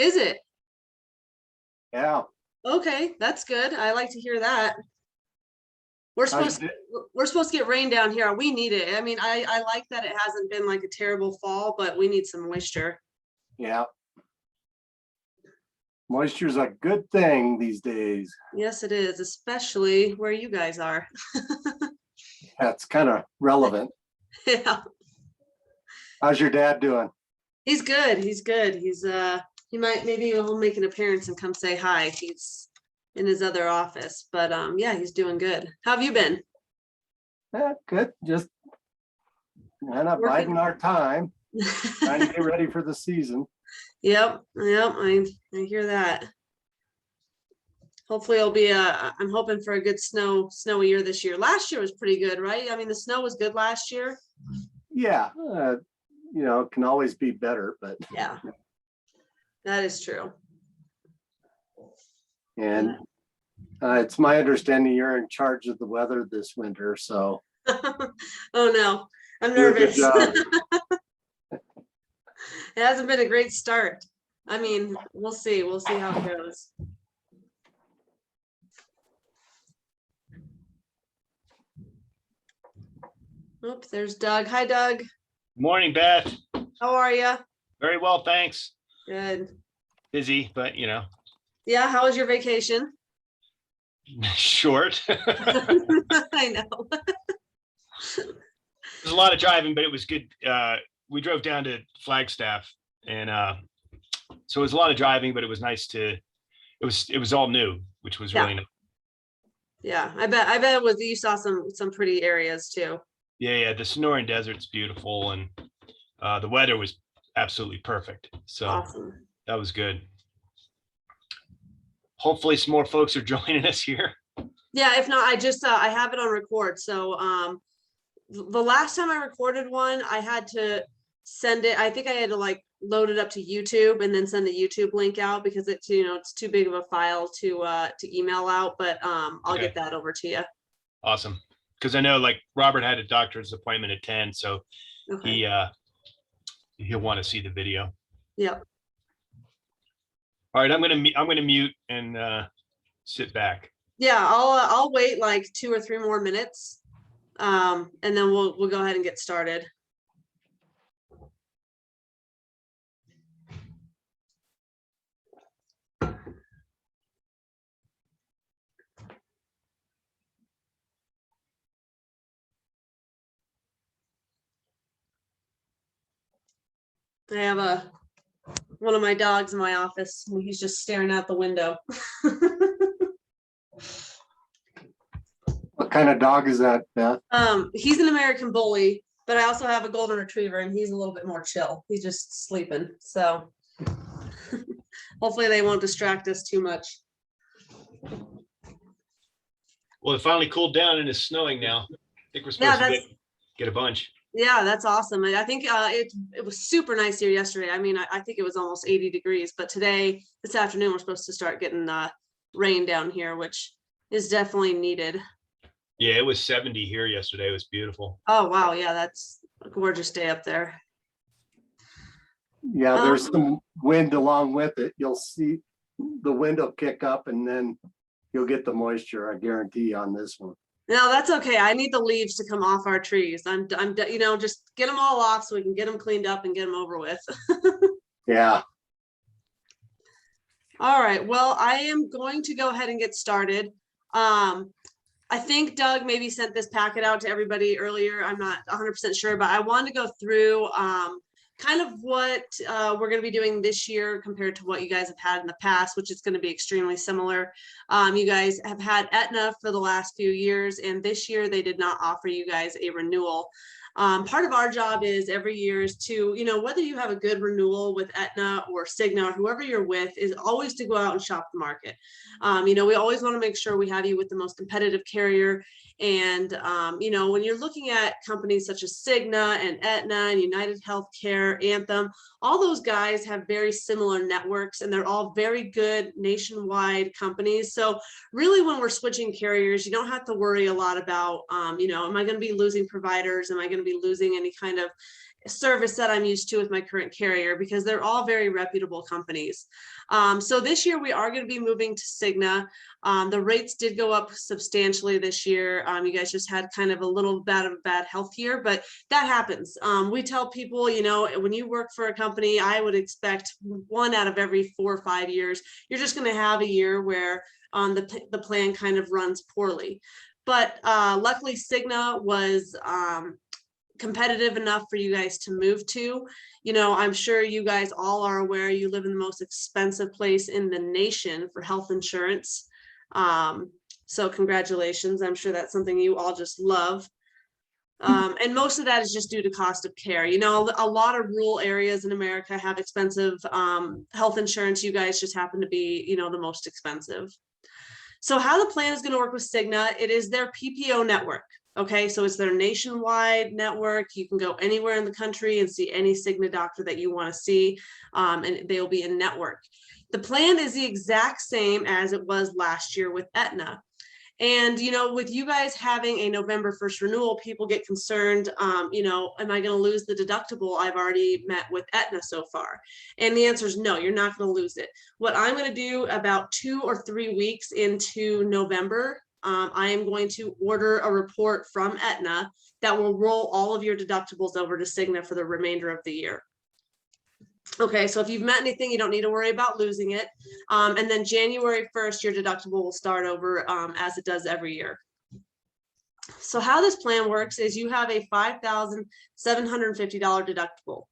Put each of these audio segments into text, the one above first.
Is it? Yeah. Okay, that's good. I like to hear that. We're supposed to get rain down here. We need it. I mean, I like that it hasn't been like a terrible fall, but we need some moisture. Yeah. Moisture's a good thing these days. Yes, it is, especially where you guys are. That's kind of relevant. Yeah. How's your dad doing? He's good. He's good. Maybe he'll make an appearance and come say hi. He's in his other office, but yeah, he's doing good. How have you been? Yeah, good. Just kind of biding our time, trying to get ready for the season. Yep. I hear that. Hopefully it'll be I'm hoping for a good snowy year this year. Last year was pretty good, right? I mean, the snow was good last year. Yeah. It can always be better, but yeah, that is true. And it's my understanding you're in charge of the weather this winter, so. Oh no, I'm nervous. It hasn't been a great start. I mean, we'll see. We'll see how it goes. Oops, there's Doug. Hi, Doug. Morning, Beth. How are you? Very well, thanks. Good. Busy, but Yeah, how was your vacation? short. I know. There's a lot of driving, but it was good. We drove down to Flagstaff, and so it was a lot of driving, but it was nice to. It was all new, which was really nice. Yeah, I bet it was. You saw some pretty areas too. Yeah. The Sonoran Desert's beautiful, and the weather was absolutely perfect. So awesome. That was good. Hopefully, some more folks are joining us here. Yeah, if not, I have it on record. So the last time I recorded one, I had to send it. I think I had to like load it up to YouTube and then send the YouTube link out because it's too big of a file to email out. But I'll get that over to you. Awesome, because I know like Robert had a doctor's appointment at 10, so he'll want to see the video. Yep. All right, I'm gonna mute and sit back. Yeah, I'll wait like 2 or 3 more minutes, and then we'll go ahead and get started. I have one of my dogs in my office, and he's just staring out the window. What kind of dog is that, Beth? He's an American Bully, but I also have a golden retriever, and he's a little bit more chill. He's just sleeping, so hopefully they won't distract us too much. Well, it finally cooled down and it's snowing now. I think we're supposed to get a bunch. Yeah, that's awesome. I think it was super nice here yesterday. I mean, I think it was almost 80 degrees, but this afternoon, we're supposed to start getting rain down here, which is definitely needed. Yeah, it was 70 here yesterday. It was beautiful. Oh, wow. Yeah, that's a gorgeous day up there. Yeah, there's some wind along with it. You'll see the wind will kick up and then you'll get the moisture, I guarantee, on this one. No, that's okay. I need the leaves to come off our trees. I'm just get them all off so we can get them cleaned up and get them over with. Yeah. All right. Well, I am going to go ahead and get started. I think Doug maybe sent this packet out to everybody earlier. I'm not 100% sure, but I wanted to go through kind of what we're going to be doing this year compared to what you guys have had in the past, which is going to be extremely similar. You guys have had Aetna for the last few years, and this year they did not offer you guys a renewal. Part of our job is every year is to, whether you have a good renewal with Aetna or Cigna or whoever you're with, is always to go out and shop the market. We always want to make sure we have you with the most competitive carrier. And, when you're looking at companies such as Cigna and Aetna and United Healthcare, Anthem, all those guys have very similar networks and they're all very good nationwide companies. So really when we're switching carriers, you don't have to worry a lot about, am I going to be losing providers? Am I going to be losing any kind of service that I'm used to with my current carrier, because they're all very reputable companies. So this year we are going to be moving to Cigna. The rates did go up substantially this year. You guys just had kind of a little bit of a bad health year, but that happens. We tell people, you know, when you work for a company, I would expect 1 out of every 4 or 5 years, you're just going to have a year where the plan kind of runs poorly. But luckily Cigna was competitive enough for you guys to move to. You know, I'm sure you guys all are aware you live in the most expensive place in the nation for health insurance. So congratulations. I'm sure that's something you all just love. And most of that is just due to cost of care. You know, a lot of rural areas in America have expensive health insurance. You guys just happen to be, you know, the most expensive. So how the plan is going to work with Cigna, it is their PPO network. Okay, so it's their nationwide network. You can go anywhere in the country and see any Cigna doctor that you want to see, and they'll be in network. The plan is the exact same as it was last year with Aetna. And, you know, with you guys having a November 1st renewal, people get concerned, you know, am I going to lose the deductible I've already met with Aetna so far? And the answer is no, you're not going to lose it. What I'm going to do about 2 or 3 weeks into November, I am going to order a report from Aetna that will roll all of your deductibles over to Cigna for the remainder of the year. Okay, so if you've met anything, you don't need to worry about losing it. And then January 1st, your deductible will start over as it does every year. So how this plan works is you have a $5,750 deductible.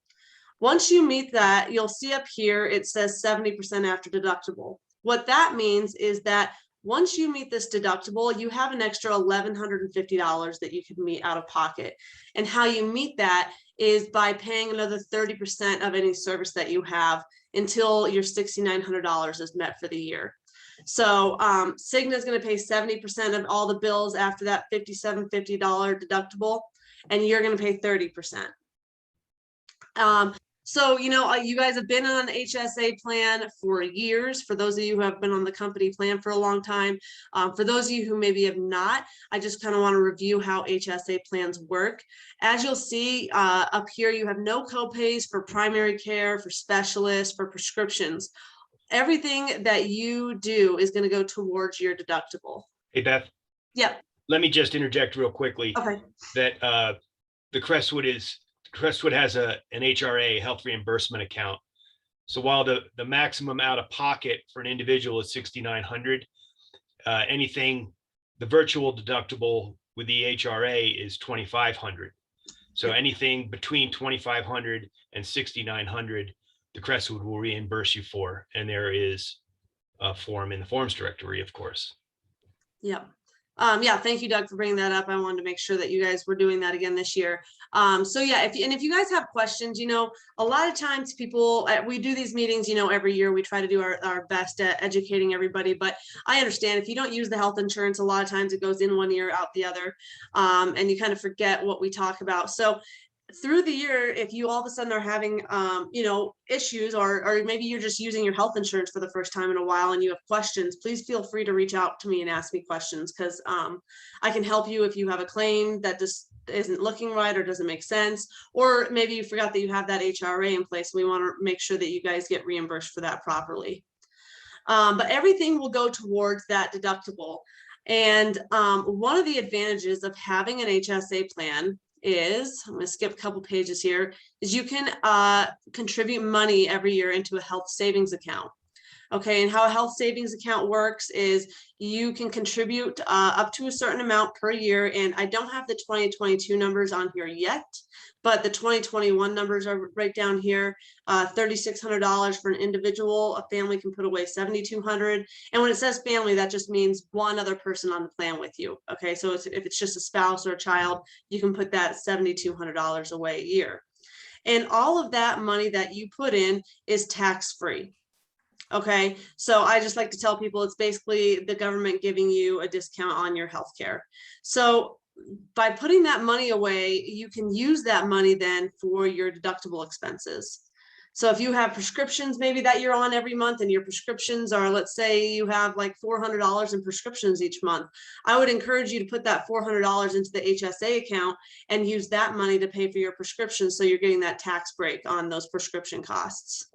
Once you meet that, you'll see up here, it says 70% after deductible. What that means is that once you meet this deductible, you have an extra $1,150 that you can meet out of pocket. And how you meet that is by paying another 30% of any service that you have until your $6,900 is met for the year. So Cigna is going to pay 70% of all the bills after that $5,750 deductible, and you're going to pay 30%. So, you know, you guys have been on an HSA plan for years. For those of you who have been on the company plan for a long time, for those of you who maybe have not, I just kind of want to review how HSA plans work. As you'll see up here, you have no copays for primary care, for specialists, for prescriptions. Everything that you do is going to go towards your deductible. Hey, Beth. Yep. Let me just interject real quickly. Okay. That the Crestwood has an HRA, health reimbursement account. So while the maximum out of pocket for an individual is $6,900, the virtual deductible with the HRA is $2,500. So anything between $2,500 and $6,900, the Crestwood will reimburse you for. And there is a form in the forms directory, of course. Yep. Yeah, thank you, Doug, for bringing that up. I wanted to make sure that you guys were doing that again this year. So yeah, if you guys have questions, you know, a lot of times people, we do these meetings, you know, every year. We try to do our best at educating everybody, but I understand if you don't use the health insurance, a lot of times it goes in one ear, out the other, and you kind of forget what we talk about. So through the year, if you all of a sudden are having, you know, issues, or maybe you're just using your health insurance for the first time in a while and you have questions, please feel free to reach out to me and ask me questions, because I can help you if you have a claim that just isn't looking right or doesn't make sense, or maybe you forgot that you have that HRA in place. We want to make sure that you guys get reimbursed for that properly. But everything will go towards that deductible. And one of the advantages of having an HSA plan is, I'm going to skip a couple pages here, is you can contribute money every year into a health savings account. Okay, and how a health savings account works is you can contribute up to a certain amount per year, and I don't have the 2022 numbers on here yet, but the 2021 numbers are right down here. $3,600 for an individual. A family can put away $7,200. And when it says family, that just means one other person on the plan with you. Okay, so if it's just a spouse or a child, you can put that $7,200 away a year. And all of that money that you put in is tax-free. Okay, so I just like to tell people it's basically the government giving you a discount on your health care. So by putting that money away, you can use that money then for your deductible expenses. So if you have prescriptions maybe that you're on every month and your prescriptions are, let's say you have like $400 in prescriptions each month, I would encourage you to put that $400 into the HSA account and use that money to pay for your prescriptions. So you're getting that tax break on those prescription costs.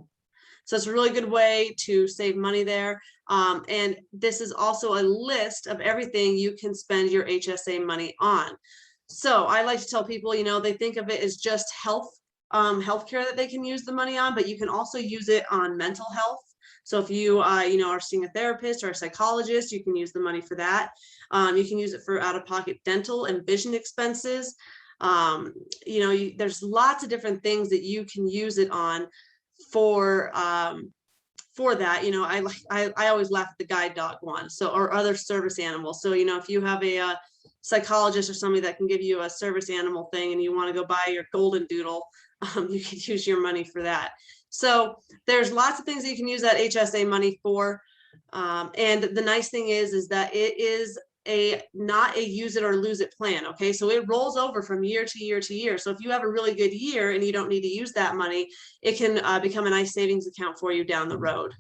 So it's a really good way to save money there. And this is also a list of everything you can spend your HSA money on. So I like to tell people, you know, they think of it as just healthcare that they can use the money on, but you can also use it on mental health. So if you, you know, are seeing a therapist or a psychologist, you can use the money for that. You can use it for out-of-pocket dental and vision expenses. You know, there's lots of different things that you can use it on for that. You know, I always laugh at the guide dog one, so, or other service animals. So, you know, if you have a psychologist or somebody that can give you a service animal thing and you want to go buy your golden doodle, you could use your money for that. So there's lots of things that you can use that HSA money for. And the nice thing is that it is not a use it or lose it plan. Okay, so it rolls over from year to year to year. So if you have a really good year and you don't need to use that money, it can become a nice savings account for you down the road.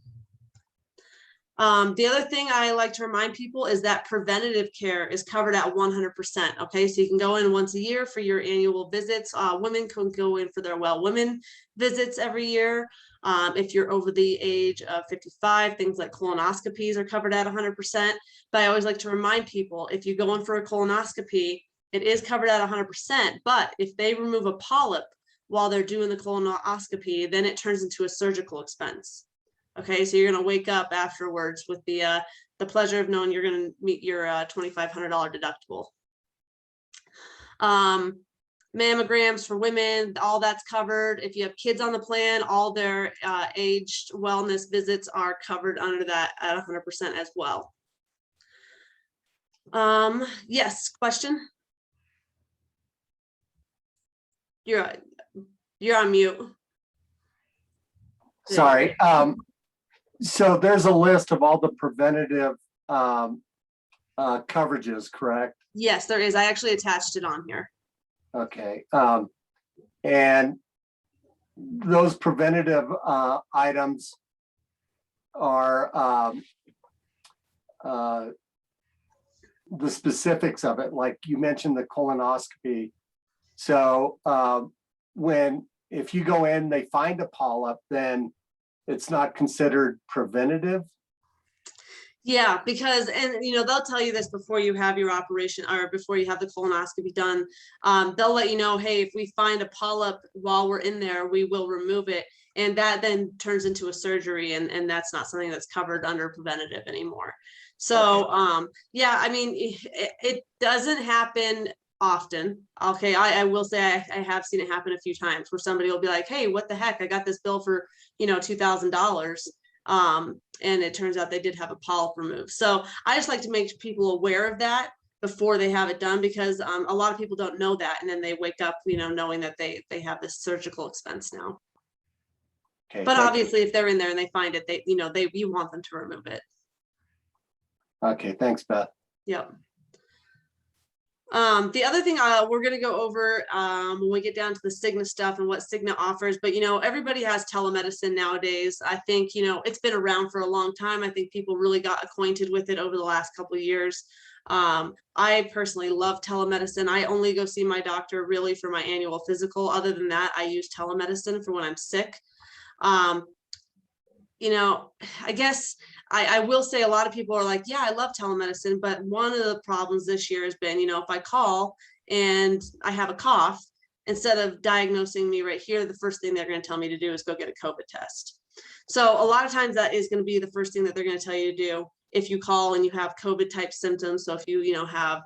The other thing I like to remind people is that preventative care is covered at 100%. Okay, so you can go in once a year for your annual visits. Women can go in for their well women visits every year. If you're over the age of 55, things like colonoscopies are covered at 100%. But I always like to remind people, if you go in for a colonoscopy, it is covered at 100%. But if they remove a polyp while they're doing the colonoscopy, then it turns into a surgical expense. Okay, so you're going to wake up afterwards with the pleasure of knowing you're going to meet your $2,500 deductible. Mammograms for women, all that's covered. If you have kids on the plan, all their aged wellness visits are covered under that at 100% as well. Yes, question? You're on mute. Sorry. So there's a list of all the preventative coverages, correct? Yes, there is. I actually attached it on here. Okay. And those preventative items are the specifics of it, like you mentioned the colonoscopy. So if you go in, they find a polyp, then it's not considered preventative. Yeah, because, and you know, they'll tell you this before you have your operation or before you have the colonoscopy done. They'll let you know, hey, if we find a polyp while we're in there, we will remove it. And that then turns into a surgery, and that's not something that's covered under preventative anymore. So, okay. Yeah, I mean, it doesn't happen often. Okay, I will say I have seen it happen a few times where somebody will be like, hey, what the heck? I got this bill for, you know, $2,000. And it turns out they did have a polyp removed. So I just like to make people aware of that before they have it done, because a lot of people don't know that. And then they wake up, you know, knowing that they have this surgical expense now. Okay, but obviously if they're in there and they find it, you want them to remove it. Okay, thanks, Beth. Yep. The other thing we're going to go over when we get down to the Cigna stuff and what Cigna offers, but, you know, everybody has telemedicine nowadays. I think, you know, it's been around for a long time. I think people really got acquainted with it over the last couple of years. I personally love telemedicine. I only go see my doctor really for my annual physical. Other than that, I use telemedicine for when I'm sick. You know, I guess I will say a lot of people are like, yeah, I love telemedicine. But one of the problems this year has been, you know, if I call and I have a cough, instead of diagnosing me right here, the first thing they're going to tell me to do is go get a COVID test. So a lot of times that is going to be the first thing that they're going to tell you to do if you call and you have COVID type symptoms. So if you know, have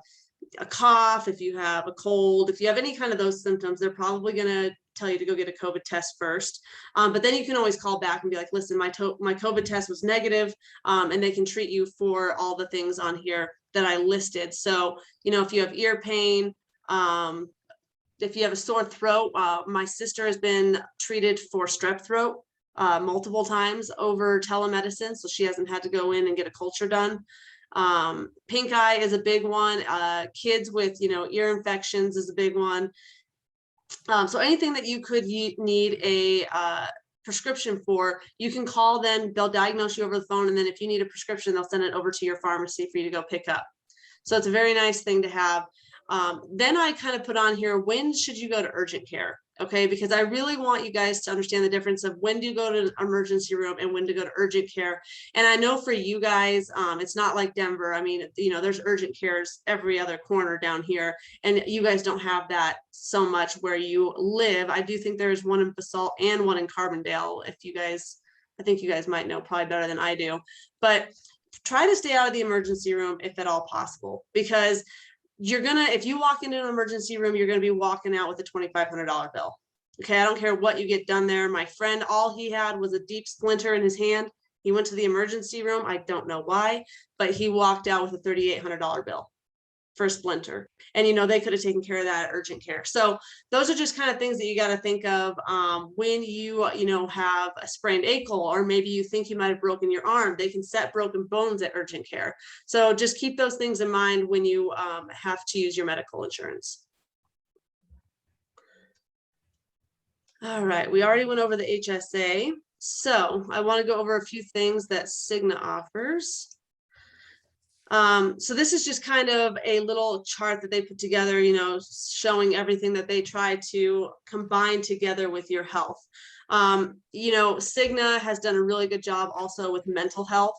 a cough, if you have a cold, if you have any kind of those symptoms, they're probably going to tell you to go get a COVID test first. But then you can always call back and be like, listen, my COVID test was negative, and they can treat you for all the things on here that I listed. So, you know, if you have ear pain, if you have a sore throat, my sister has been treated for strep throat multiple times over telemedicine. So she hasn't had to go in and get a culture done. Pink eye is a big one. Kids with, you know, ear infections is a big one. So anything that you could need a prescription for, you can call them, they'll diagnose you over the phone. And then if you need a prescription, they'll send it over to your pharmacy for you to go pick up. So it's a very nice thing to have. Then I kind of put on here, when should you go to urgent care? Okay, because I really want you guys to understand the difference of when do you go to an emergency room and when to go to urgent care. And I know for you guys, it's not like Denver. I mean, you know, there's urgent cares every other corner down here, and you guys don't have that so much where you live. I do think there's one in Basalt and one in Carbondale. If you guys, I think you guys might know probably better than I do, but try to stay out of the emergency room if at all possible, because you're gonna, if you walk into an emergency room, you're gonna be walking out with a $2,500 bill. Okay, I don't care what you get done there. My friend, all he had was a deep splinter in his hand. He went to the emergency room. I don't know why, but he walked out with a $3,800 bill for a splinter. And, you know, they could have taken care of that at urgent care. So those are just kind of things that you got to think of when you know, have a sprained ankle, or maybe you think you might have broken your arm. They can set broken bones at urgent care. So just keep those things in mind when you have to use your medical insurance. All right, we already went over the HSA. So I want to go over a few things that Cigna offers. So this is just kind of a little chart that they put together, you know, showing everything that they try to combine together with your health. You know, Cigna has done a really good job also with mental health.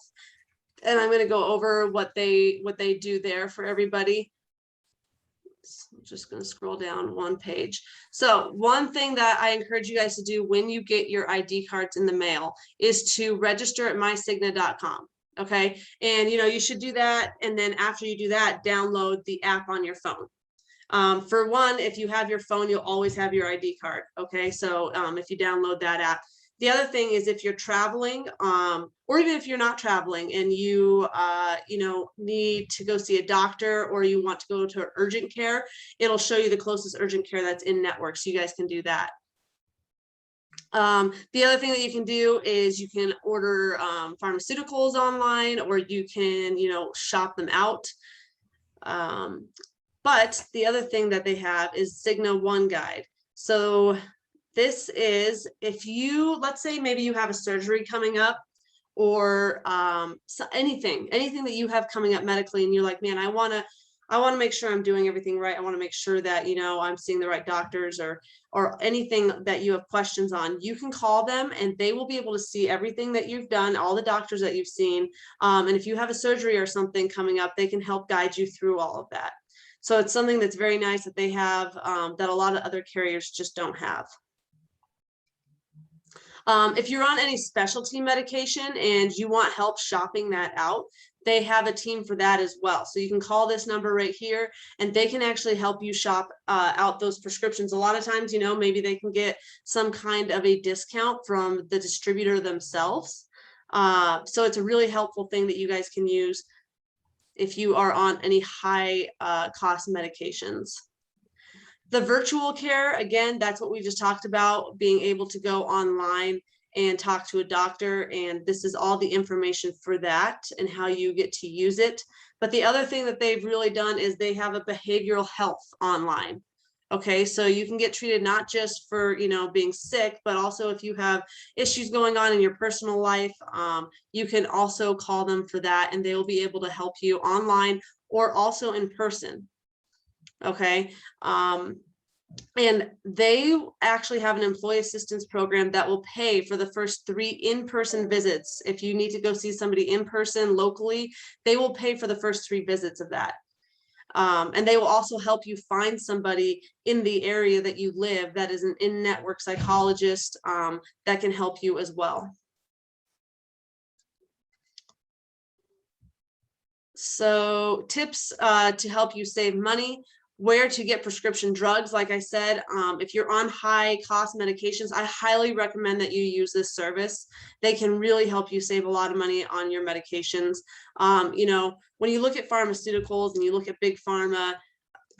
And I'm going to go over what they do there for everybody. So I'm just going to scroll down one page. So one thing that I encourage you guys to do when you get your ID cards in the mail is to register at mycigna.com. Okay. And, you know, you should do that. And then after you do that, download the app on your phone. For one, if you have your phone, you'll always have your ID card. Okay. So if you download that app. The other thing is if you're traveling, or even if you're not traveling and you, you know, need to go see a doctor, or you want to go to urgent care, it'll show you the closest urgent care that's in network. So you guys can do that. The other thing that you can do is you can order pharmaceuticals online, or you can, you know, shop them out. But the other thing that they have is Cigna One Guide. So this is, if you, let's say maybe you have a surgery coming up, or so anything that you have coming up medically, and you're like, man, I want to make sure I'm doing everything right. I want to make sure that, you know, I'm seeing the right doctors, or anything that you have questions on. You can call them and they will be able to see everything that you've done, all the doctors that you've seen. And if you have a surgery or something coming up, they can help guide you through all of that. So it's something that's very nice that they have, that a lot of other carriers just don't have. If you're on any specialty medication and you want help shopping that out, they have a team for that as well. So you can call this number right here and they can actually help you shop out those prescriptions. A lot of times, you know, maybe they can get some kind of a discount from the distributor themselves. So it's a really helpful thing that you guys can use if you are on any high cost medications. The virtual care, again, that's what we just talked about, being able to go online and talk to a doctor. And this is all the information for that and how you get to use it. But the other thing that they've really done is they have a behavioral health online. Okay, so you can get treated not just for, you know, being sick, but also if you have issues going on in your personal life, you can also call them for that, and they will be able to help you online or also in person. Okay. And they actually have an employee assistance program that will pay for the first 3 in-person visits. If you need to go see somebody in person locally, they will pay for the first 3 visits of that. And they will also help you find somebody in the area that you live that is an in-network psychologist that can help you as well. So tips to help you save money. Where to get prescription drugs. Like I said, if you're on high cost medications, I highly recommend that you use this service. They can really help you save a lot of money on your medications. You know, when you look at pharmaceuticals and you look at big pharma,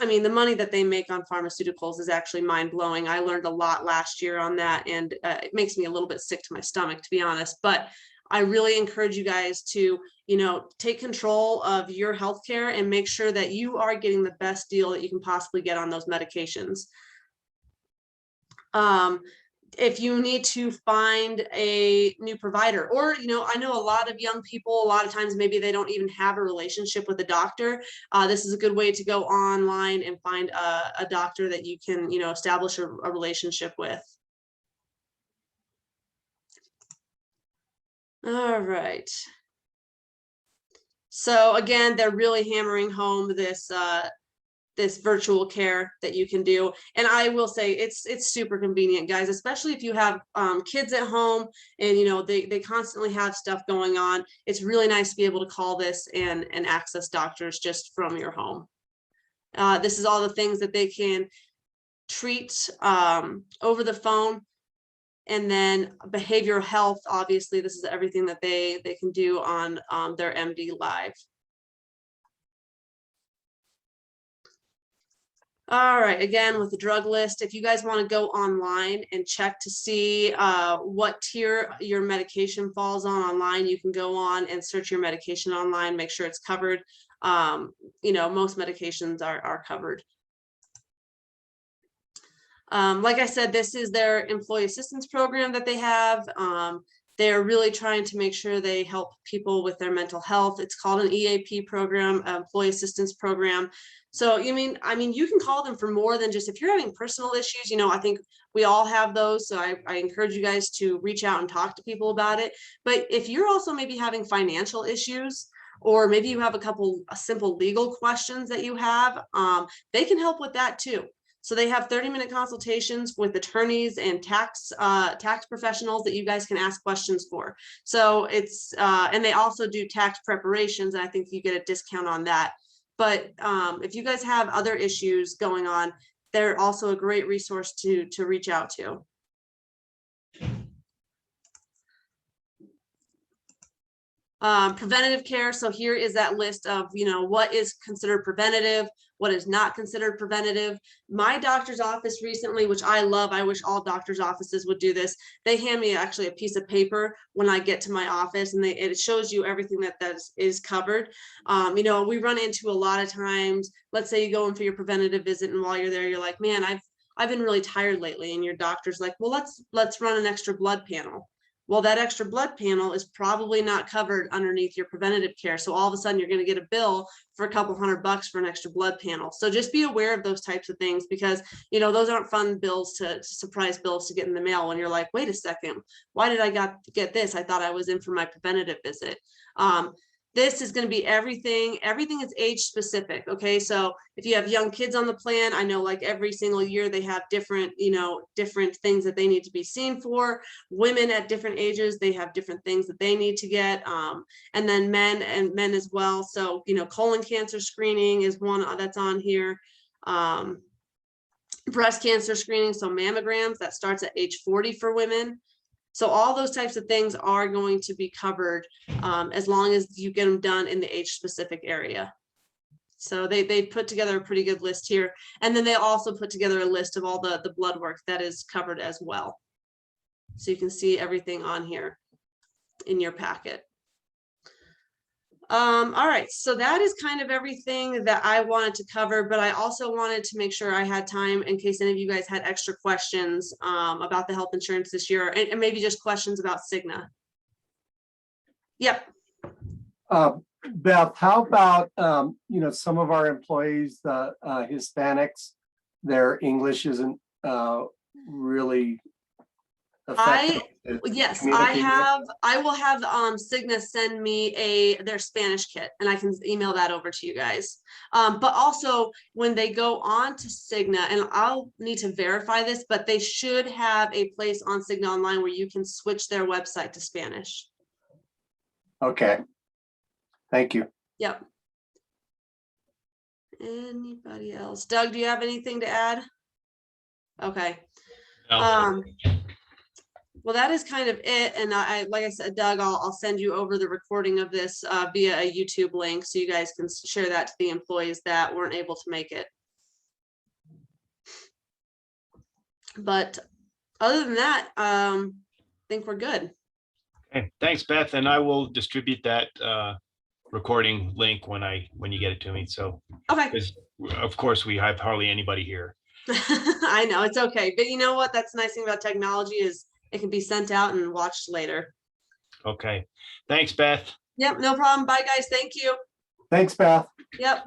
I mean, the money that they make on pharmaceuticals is actually mind blowing. I learned a lot last year on that, and it makes me a little bit sick to my stomach, to be honest. But I really encourage you guys to, you know, take control of your healthcare and make sure that you are getting the best deal that you can possibly get on those medications. if you need to find a new provider, or, you know, I know a lot of young people, a lot of times maybe they don't even have a relationship with a doctor. This is a good way to go online and find a doctor that you can, you know, establish a relationship with. All right. So again, they're really hammering home this this virtual care that you can do. And I will say it's super convenient, guys, especially if you have kids at home and, you know, they constantly have stuff going on. It's really nice to be able to call this and access doctors just from your home. This is all the things that they can treat over the phone. And then behavioral health, obviously, this is everything that they can do on their MD Live. All right, again, with the drug list, if you guys want to go online and check to see what tier your medication falls on online, you can go on and search your medication online, make sure it's covered. You know, most medications are covered. Like I said, this is their employee assistance program that they have. They're really trying to make sure they help people with their mental health. It's called an EAP program, employee assistance program. So I mean, you can call them for more than just if you're having personal issues. You know, I think we all have those. So I encourage you guys to reach out and talk to people about it. But if you're also maybe having financial issues, or maybe you have a couple simple legal questions that you have, they can help with that too. So they have 30-minute consultations with attorneys and tax professionals that you guys can ask questions for. So it's and they also do tax preparations, and I think you get a discount on that. But if you guys have other issues going on, they're also a great resource to reach out to. Preventative care. So here is that list of, you know, what is considered preventative, what is not considered preventative. My doctor's office recently, which I love, I wish all doctor's offices would do this. They hand me actually a piece of paper when I get to my office, and it shows you everything that is covered. You know, we run into a lot of times, let's say you go in for your preventative visit, and while you're there, you're like, man, I've been really tired lately. And your doctor's like, well, let's run an extra blood panel. Well, that extra blood panel is probably not covered underneath your preventative care. So all of a sudden you're going to get a bill for a couple $100 for an extra blood panel. So just be aware of those types of things, because, you know, those aren't fun bills to surprise bills to get in the mail when you're like, wait a second, why did I get this? I thought I was in for my preventative visit. This is going to be everything is age specific. Okay, so if you have young kids on the plan, I know like every single year they have different, you know, different things that they need to be seen for. Women at different ages, they have different things that they need to get, and then men as well. So, you know, colon cancer screening is one that's on here. Breast cancer screening, so mammograms, that starts at age 40 for women. So all those types of things are going to be covered as long as you get them done in the age specific area. So they put together a pretty good list here. And then they also put together a list of all the blood work that is covered as well. So you can see everything on here in your packet. All right, so that is kind of everything that I wanted to cover, but I also wanted to make sure I had time in case any of you guys had extra questions about the health insurance this year, and maybe just questions about Cigna. Yep. Beth, how about, you know, some of our employees, the Hispanics, their English isn't really effective? Yes, I will have Cigna send me their Spanish kit, and I can email that over to you guys. But also when they go on to Cigna, and I'll need to verify this, but they should have a place on Cigna Online where you can switch their website to Spanish. Okay. Thank you. Yep. Anybody else? Doug, do you have anything to add? Okay. No. Well, that is kind of it. And I like I said, Doug, I'll send you over the recording of this via a YouTube link, so you guys can share that to the employees that weren't able to make it. But other than that, I think we're good. Okay, thanks, Beth. And I will distribute that recording link when you get it to me. So, Okay. because of course we have hardly anybody here. I know, it's okay. But you know what? That's the nice thing about technology is it can be sent out and watched later. Okay. Thanks, Beth. Yep, no problem. Bye, guys. Thank you. Thanks, Beth. Yep.